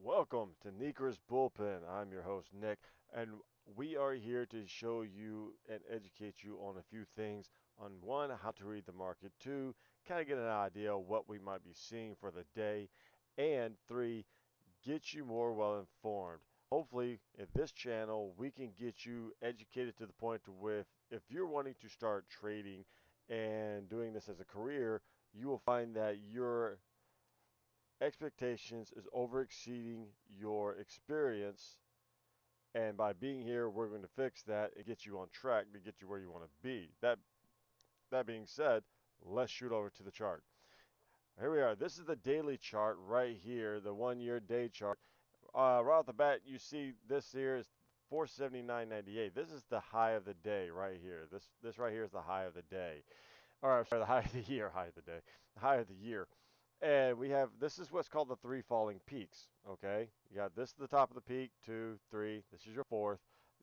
Welcome to Nikra's Bullpen. I'm your host, Nick, and we are here to show you and educate you on a few things. On one, how to read the market. Two, kind of get an idea of what we might be seeing for the day. And three, get you more well informed. Hopefully, in this channel, we can get you educated to the point to where if you're wanting to start trading and doing this as a career, you will find that your expectations is over exceeding your experience. And by being here, we're going to fix that and get you on track to get you where you want to be. That being said, let's shoot over to the chart. Here we are. This is the daily chart right here, the 1 year day chart. Right off the bat, you see this here is 479.98. This is the high of the day right here. This right here is the high of the day. Or I'm sorry, the high of the year, high of the day, the high of the year. And we have, this is what's called the three falling peaks, okay? You got this at the top of the peak, two, three, this is your fourth.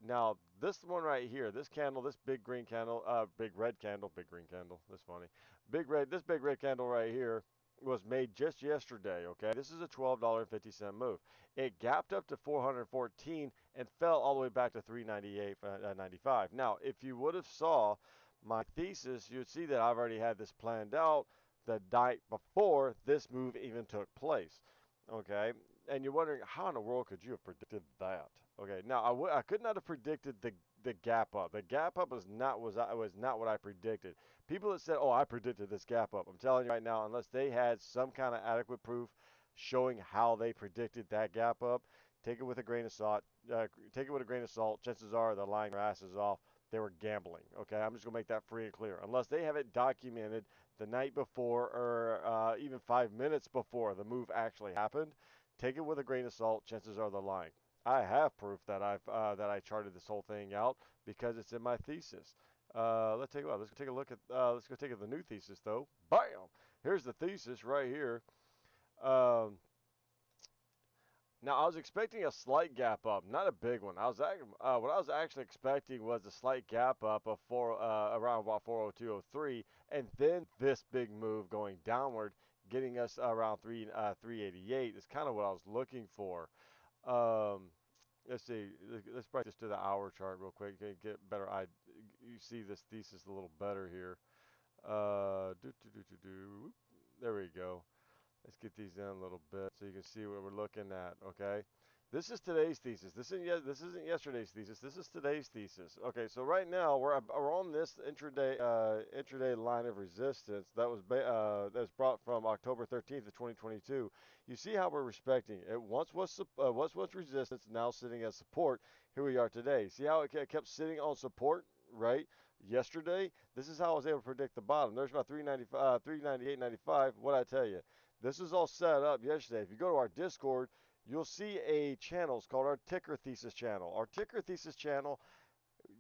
Now, this one right here, this candle, this big green candle, big red candle, big green candle, that's funny. This big red candle right here was made just yesterday, okay? This is a $12.50 move. It gapped up to 414 and fell all the way back to 398.95. Now, if you would have saw my thesis, you'd see that I've already had this planned out the night before this move even took place. Okay, and you're wondering how in the world could you have predicted that? Okay, now I could not have predicted the gap up. The gap up was not what I predicted. People that said, "Oh, I predicted this gap up," I'm telling you right now, unless they had some kind of adequate proof showing how they predicted that gap up, take it with a grain of salt. Take it with a grain of salt. Chances are they're lying their asses off. They were gambling. Okay, I'm just gonna make that free and clear. Unless they have it documented the night before or even 5 minutes before the move actually happened, take it with a grain of salt. Chances are they're lying. I have proof that I charted this whole thing out because it's in my thesis. Let's take a look at let's go take a the new thesis though. Bam! Here's the thesis right here. Um, Now I was expecting a slight gap up, not a big one. What I was actually expecting was a slight gap up of around about 402.03, and then this big move going downward, getting us around 388 is kind of what I was looking for. Um, let's see. Let's break this to the hour chart real quick. Get better. You see this thesis a little better here. There we go. Let's get these in a little bit so you can see what we're looking at, okay? This is today's thesis. This isn't yesterday's thesis. This is today's thesis. Okay, so right now we're on this intraday line of resistance that's brought from October 13th of 2022. You see how we're respecting it. Once was resistance, now sitting as support. Here we are today. See how it kept sitting on support, right? Yesterday, this is how I was able to predict the bottom. There's about 398.95. What I tell you, this is all set up yesterday. If you go to our Discord, you'll see a channel. It's called our Ticker Thesis channel. Our Ticker Thesis channel,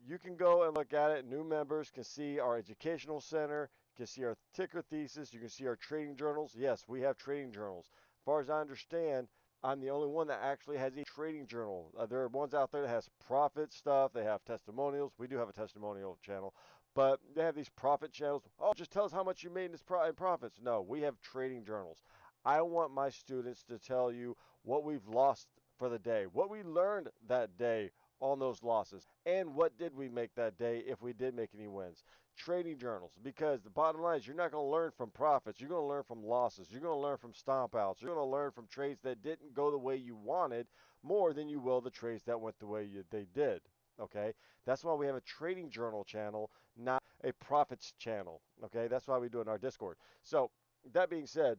you can go and look at it. New members can see our educational center, can see our ticker thesis, you can see our trading journals. Yes, we have trading journals. As far as I understand, I'm the only one that actually has a trading journal. There are ones out there that has profit stuff. They have testimonials. We do have a testimonial channel, but they have these profit channels. Oh, just tell us how much you made in profits. No, we have trading journals. I want my students to tell you what we've lost for the day, what we learned that day on those losses, and what did we make that day if we did make any wins. Trading journals, because the bottom line is you're not going to learn from profits. You're going to learn from losses. You're going to learn from stomp outs. You're going to learn from trades that didn't go the way you wanted more than you will the trades that went the way they did. Okay, that's why we have a trading journal channel, not a profits channel. Okay, that's why we do it in our Discord. So that being said,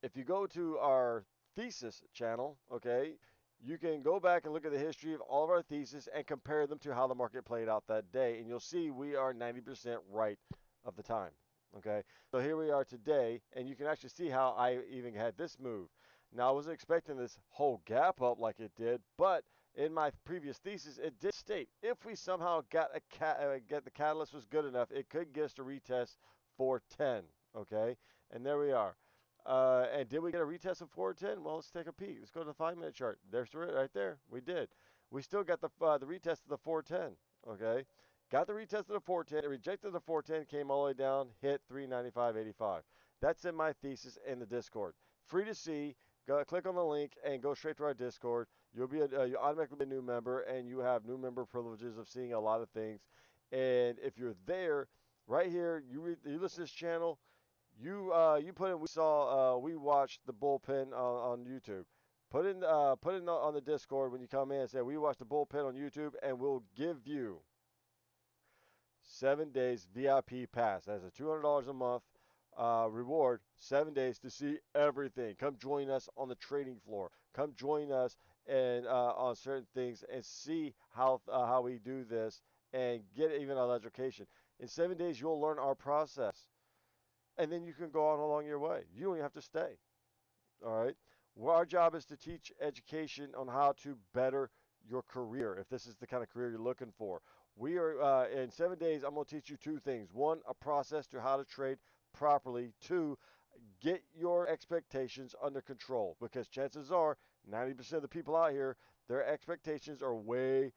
if you go to our thesis channel, okay, you can go back and look at the history of all of our theses and compare them to how the market played out that day, and you'll see we are 90% right of the time. Okay, so here we are today, and you can actually see how I even had this move. Now, I wasn't expecting this whole gap up like it did, but in my previous thesis, it did state if we somehow get the catalyst was good enough, it could get us to retest 410. Okay, and there we are. And did we get a retest of 410? Well, let's take a peek. Let's go to the 5 minute chart. There's it right there. We did. We still got the retest of the 410. Okay, got the retest of the 410. It rejected the 410, came all the way down, hit 395.85. That's in my thesis in the Discord. Free to see. click on the link and go straight to our Discord. You automatically be a new member, and you have new member privileges of seeing a lot of things. And if you're there, right here, you listen to this channel. You put in. We watched the bullpen on YouTube. Put in on the Discord when you come in and say we watched the bullpen on YouTube, and we'll give you 7 days VIP pass. That's a $200 a month reward. 7 days to see everything. Come join us on the trading floor. Come join us and on certain things and see how we do this and get even our education. In 7 days, you'll learn our process, and then you can go on along your way. You don't even have to stay. All right. Well, our job is to teach education on how to better your career. If this is the kind of career you're looking for, we are in 7 days. I'm going to teach you two things. One, a process to how to trade properly. Two, get your expectations under control, because chances are 90% of the people out here, their expectations are way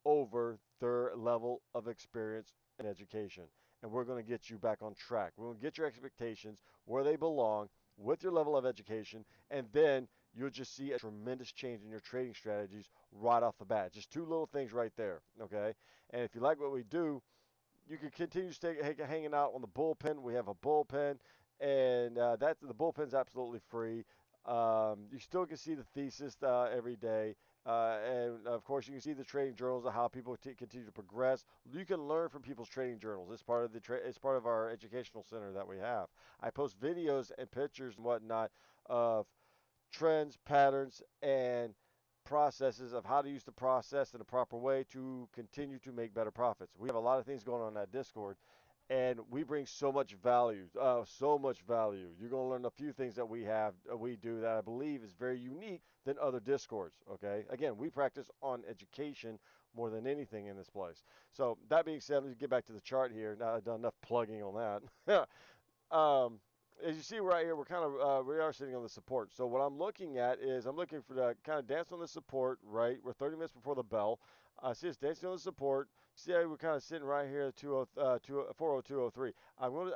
over their level of experience and education. And we're going to get you back on track. We're going to get your expectations where they belong with your level of education, and then you'll just see a tremendous change in your trading strategies right off the bat. Just two little things right there, okay? And if you like what we do, you can continue to stay hanging out on the bullpen. We have a bullpen, and the bullpen's absolutely free. You still can see the thesis every day. And of course, you can see the trading journals of how people continue to progress. You can learn from people's trading journals. It's part of it's part of our educational center that we have. I post videos and pictures and whatnot of trends, patterns, and processes of how to use the process in a proper way to continue to make better profits. We have a lot of things going on in that Discord, and we bring so much value, so much value. You're going to learn a few things that we do that I believe is very unique than other Discords. Okay, again, we practice on education more than anything in this place. So that being said, let's get back to the chart here. Now I've done enough plugging on that. As you see right here, we are sitting on the support. So what I'm looking at is I'm looking for the kind of dance on the support, right? We're 30 minutes before the bell. See us dancing on the support. See how we're kind of sitting right here at 402.03.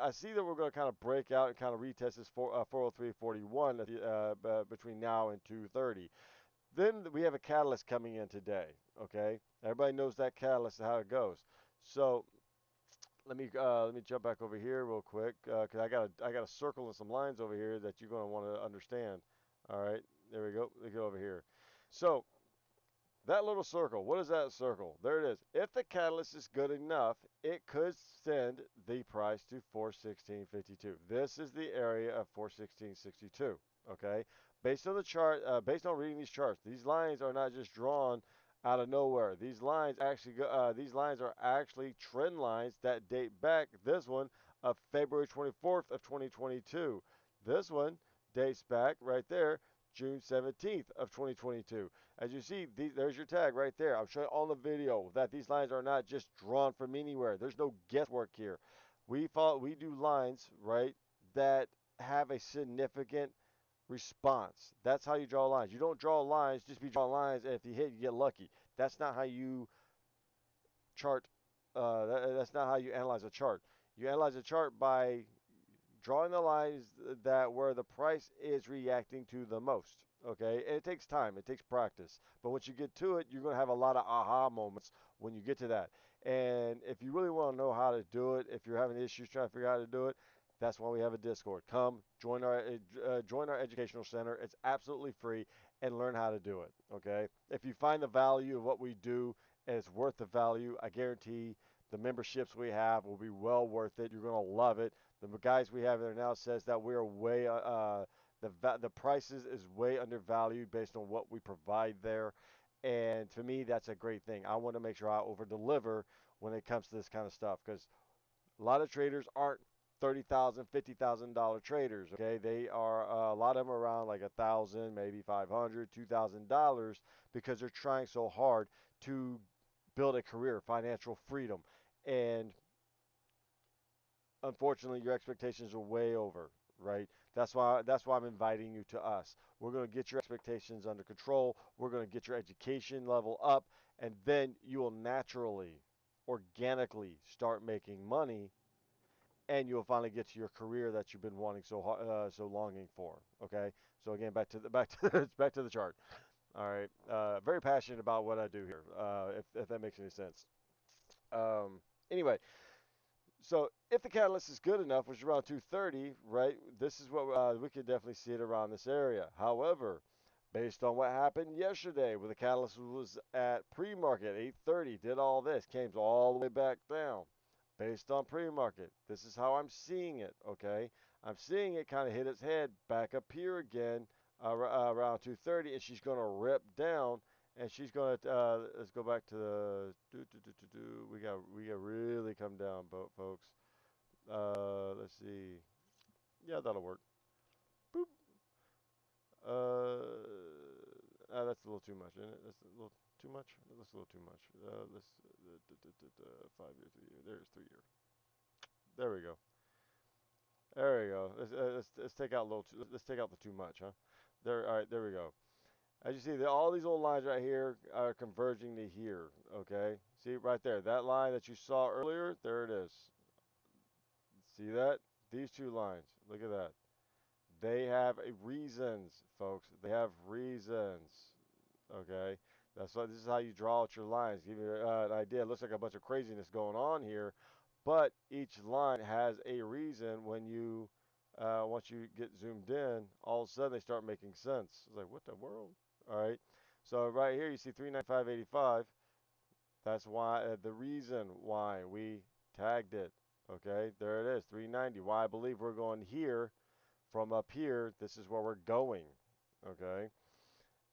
I see that we're going to kind of break out and kind of retest this 403.41 between now and 2:30. Then we have a catalyst coming in today. Okay, everybody knows that catalyst and how it goes. So let me jump back over here real quick because I got a circle and some lines over here that you're going to want to understand. All right, there we go. Let me go over here. So that little circle, what is that circle? There it is. If the catalyst is good enough, it could send the price to 416.52. This is the area of 416.62. Okay, based on the chart, based on reading these charts, these lines are not just drawn out of nowhere. These lines are actually trend lines that date back. This one of February 24th of 2022. This one dates back right there, June 17th of 2022. As you see, there's your tag right there. I'm showing on the video that these lines are not just drawn from anywhere. There's no guesswork here. We do lines, right, that have a significant response. That's how you draw lines. You don't draw lines just be drawing lines, and if you hit, you get lucky. That's not how you chart. That's not how you analyze a chart. You analyze a chart by drawing the lines that where the price is reacting to the most. Okay, and it takes time, it takes practice. But once you get to it, you're going to have a lot of aha moments when you get to that. And if you really want to know how to do it, if you're having issues trying to figure out how to do it, that's why we have a Discord. Come join our educational center. It's absolutely free, and learn how to do it. Okay, if you find the value of what we do and it's worth the value, I guarantee the memberships we have will be well worth it. You're going to love it. The guys we have there now says that we are way the prices is way undervalued based on what we provide there, and to me that's a great thing. I want to make sure I over deliver when it comes to this kind of stuff, because a lot of traders aren't $30,000, $50,000 traders. Okay, they are a lot of them are around like $1,000, maybe $500, $2,000 because they're trying so hard to build a career, financial freedom, and unfortunately, your expectations are way over, right? That's why I'm inviting you to us. We're going to get your expectations under control. We're going to get your education level up, and then you will naturally, organically start making money and you'll finally get to your career that you've been wanting so longing for. Okay, so again, back to the chart. All right, very passionate about what I do here. If that makes any sense. Anyway, so if the catalyst is good enough, which is around 230, right? This is what we could definitely see it around this area. However, based on what happened yesterday, where the catalyst was at pre-market 830, did all this, came all the way back down. Based on pre-market, this is how I'm seeing it. Okay, I'm seeing it kind of hit its head back up here again around 230, and she's going to rip down and she's going to let's go back to the we got really come down, folks. Let's see. Yeah, that'll work. Boop. That's a little too much, isn't it? That's a little too much. That's a little too much. Let's 5 year, 3 year. There's 3 year. There we go. There we go. Let's take out a little. Let's take out the too much, huh? There. All right. There we go. As you see, all these little lines right here are converging to here. Okay. See right there. That line that you saw earlier. There it is. See that? These two lines. Look at that. They have reasons, folks. They have reasons. Okay, that's why this is how you draw out your lines. Give you an idea. It looks like a bunch of craziness going on here, but each line has a reason. When you once you get zoomed in, all of a sudden they start making sense. It's like, what the world? All right. So right here you see 395.85. That's why the reason why we tagged it. Okay, there it is, 390. Why I believe we're going here from up here. This is where we're going. Okay.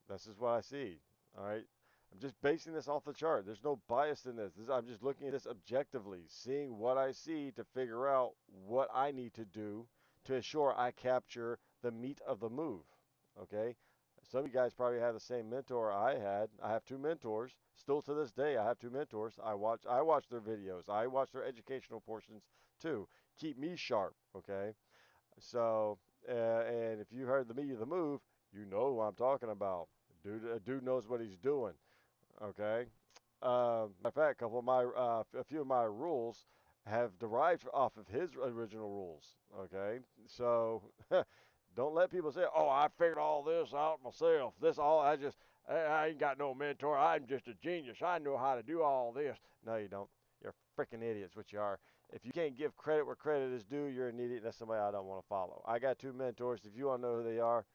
This is what I see. All right. I'm just basing this off the chart. There's no bias in this. I'm just looking at this objectively, seeing what I see to figure out what I need to do to ensure I capture the meat of the move. Okay. Some of you guys probably have the same mentor I had. I have two mentors. Still to this day, I have two mentors. I watch their videos. I watch their educational portions too. Keep me sharp. Okay. So, and if you heard the meat of the move, you know who I'm talking about. Dude knows what he's doing. Okay. Matter of fact, a few of my rules have derived off of his original rules. Okay. So, don't let people say, "Oh, I figured all this out myself. I ain't got no mentor. I'm just a genius. I know how to do all this." No, you don't. You're a freaking idiot. Is what you are. If you can't give credit where credit is due, you're an idiot. That's somebody I don't want to follow. I got two mentors. If you want to know who they are,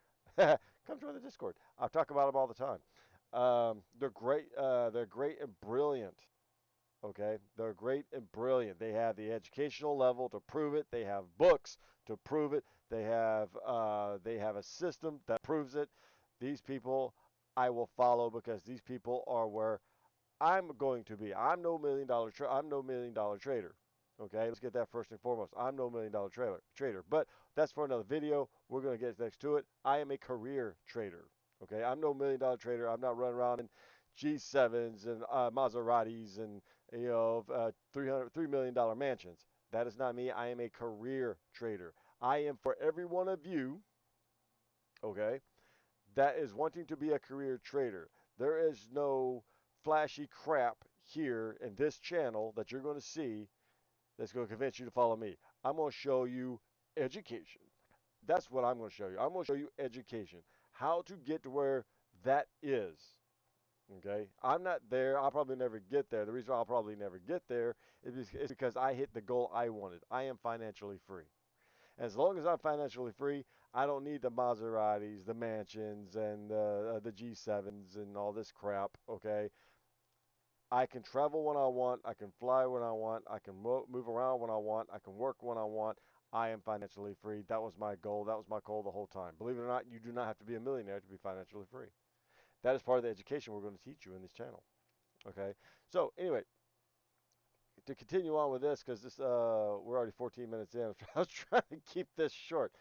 come join the Discord. I talk about them all the time. They're great. They're great and brilliant. Okay, they're great and brilliant. They have the educational level to prove it. They have books to prove it. They have a system that proves it. These people I will follow because these people are where I'm going to be. I'm no million dollar trader. Okay, let's get that first and foremost. I'm no million dollar trader, but that's for another video. We're going to get next to it. I am a career trader. Okay, I'm no million dollar trader. I'm not running around in G7s and Maseratis and $3 million mansions. That is not me. I am a career trader. I am for every one of you. Okay, that is wanting to be a career trader. There is no flashy crap here in this channel that you're going to see that's going to convince you to follow me. I'm going to show you education. That's what I'm going to show you. I'm going to show you education. How to get to where that is. Okay? I'm not there. I'll probably never get there. The reason I'll probably never get there is because I hit the goal I wanted. I am financially free. As long as I'm financially free, I don't need the Maseratis, the mansions, and the G7s and all this crap. Okay, I can travel when I want. I can fly when I want. I can move around when I want. I can work when I want. I am financially free. That was my goal. That was my goal the whole time. Believe it or not, you do not have to be a millionaire to be financially free. That is part of the education we're going to teach you in this channel. Okay, so anyway, to continue on with this, because we're already 14 minutes in. I was trying to keep this short.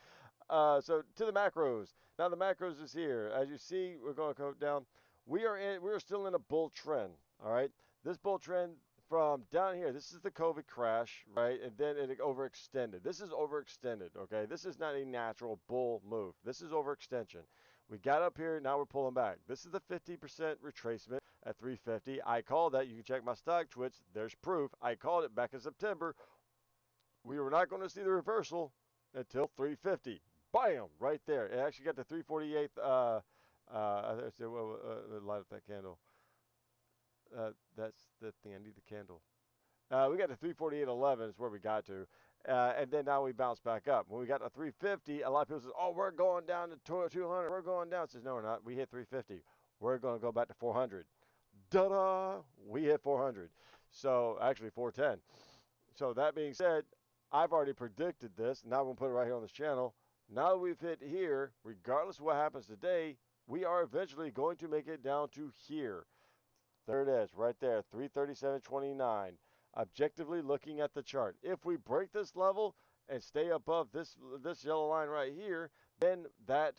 So to the macros. Now the macros is here. As you see, we're going to go down. We are still in a bull trend. All right. This bull trend from down here. This is the COVID crash, right? And then it overextended. This is overextended. Okay. This is not a natural bull move. This is overextension. We got up here. Now we're pulling back. This is the 50% retracement at 350. I called that. You can check my stock twits. There's proof. I called it back in September. We were not going to see the reversal until 350. Bam! Right there. It actually got to 348. Light up that candle. That's the thing. I need the candle. We got to 348.11 is where we got to. And then now we bounce back up. When we got to 350, a lot of people say, oh, we're going down to 200. We're going down. It says, no, we're not. We hit 350. We're going to go back to 400. Da-da! We hit 400. So, actually 410. So, that being said, I've already predicted this. Now I'm going to put it right here on this channel. Now that we've hit here, regardless of what happens today, we are eventually going to make it down to here. There it is, right there, 337.29. Objectively looking at the chart. If we break this level and stay above this yellow line right here, then that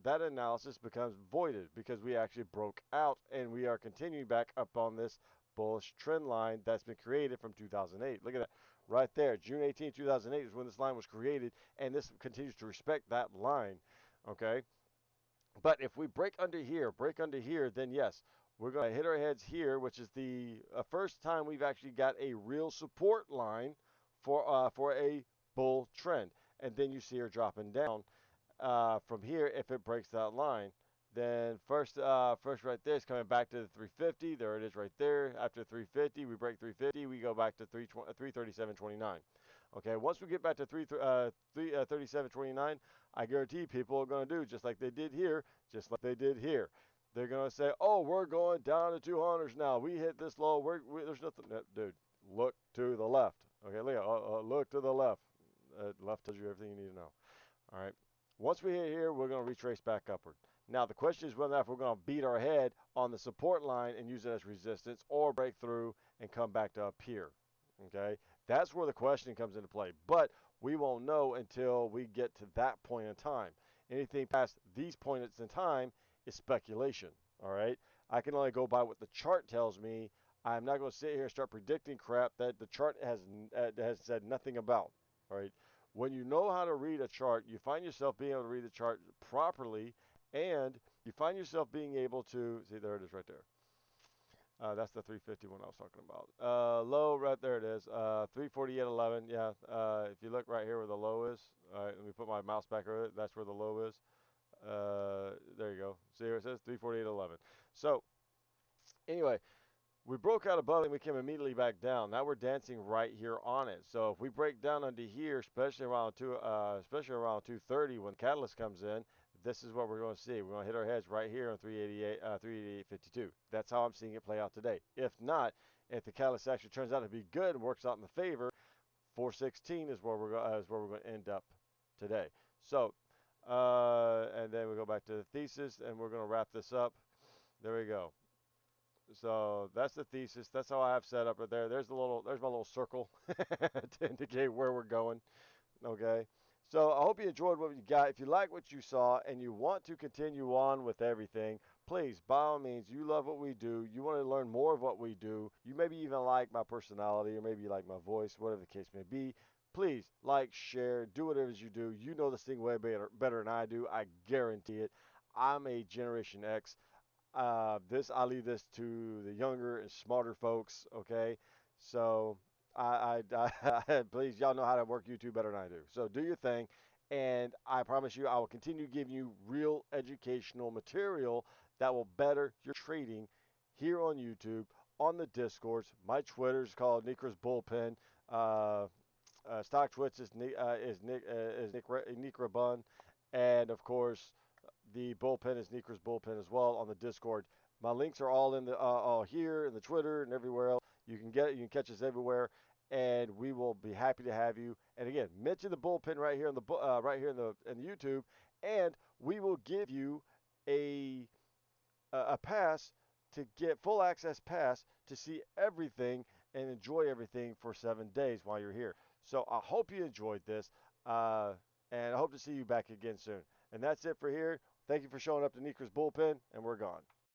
analysis becomes voided because we actually broke out and we are continuing back up on this bullish trend line that's been created from 2008. Look at that right there. June 18, 2008 is when this line was created, and this continues to respect that line. Okay? But if we break under here, then yes, we're going to hit our heads here, which is the first time we've actually got a real support line for a bull trend. And then you see her dropping down from here. If it breaks that line, then first right there is coming back to the 350. There it is right there. After 350, we break 350. We go back to 337.29. Okay, once we get back to 337.29, I guarantee people are going to do just like they did here, just like they did here. They're going to say, oh, we're going down to 200s now. We hit this low. There's nothing. Dude, look to the left. Okay, look to the left. Left tells you everything you need to know. All right. Once we hit here, we're going to retrace back upward. Now, the question is whether or not we're going to beat our head on the support line and use it as resistance or break through and come back to up here. Okay? That's where the question comes into play. But we won't know until we get to that point in time. Anything past these points in time is speculation. All right? I can only go by what the chart tells me. I'm not going to sit here and start predicting crap that the chart has said nothing about. All right? When you know how to read a chart, you find yourself being able to read the chart properly, and you find yourself being able to see. There it is, right there. That's the 350 one I was talking about. Low, right there it is. 348.11. Yeah. If you look right here where the low is, all right. Let me put my mouse back over it. That's where the low is. There you go. See where it says 348.11. So anyway. We broke out above it and we came immediately back down. Now we're dancing right here on it. So if we break down under here, especially around 230 when the catalyst comes in, this is what we're going to see. We're going to hit our heads right here on 388.52. That's how I'm seeing it play out today. If not, if the catalyst actually turns out to be good and works out in the favor, 416 is where we're going to end up today. So, and then we go back to the thesis and we're going to wrap this up. There we go. So that's the thesis. That's how I have set up right there. There's my little circle to indicate where we're going. Okay. So I hope you enjoyed what you got. If you like what you saw and you want to continue on with everything, please, by all means, you love what we do. You want to learn more of what we do. You maybe even like my personality or maybe you like my voice, whatever the case may be. Please like, share, do whatever you do. You know this thing way better than I do. I guarantee it. I'm a Generation X. I leave this to the younger and smarter folks. Okay, so please, y'all know how to work YouTube better than I do. So do your thing, and I promise you, I will continue giving you real educational material that will better your trading here on YouTube, on the Discords. My Twitter is called Nikra's Bullpen. Stock Twitch is Nick Rabun, and of course. The bullpen is Nikra's Bullpen as well on the Discord. My links are all in the all here in the Twitter and everywhere else. You can catch us everywhere, and we will be happy to have you. And again, mention the bullpen right here in the YouTube, and we will give you a pass to get full access pass to see everything and enjoy everything for 7 days while you're here. So I hope you enjoyed this, and I hope to see you back again soon. And that's it for here. Thank you for showing up to Nikra's Bullpen, and we're gone.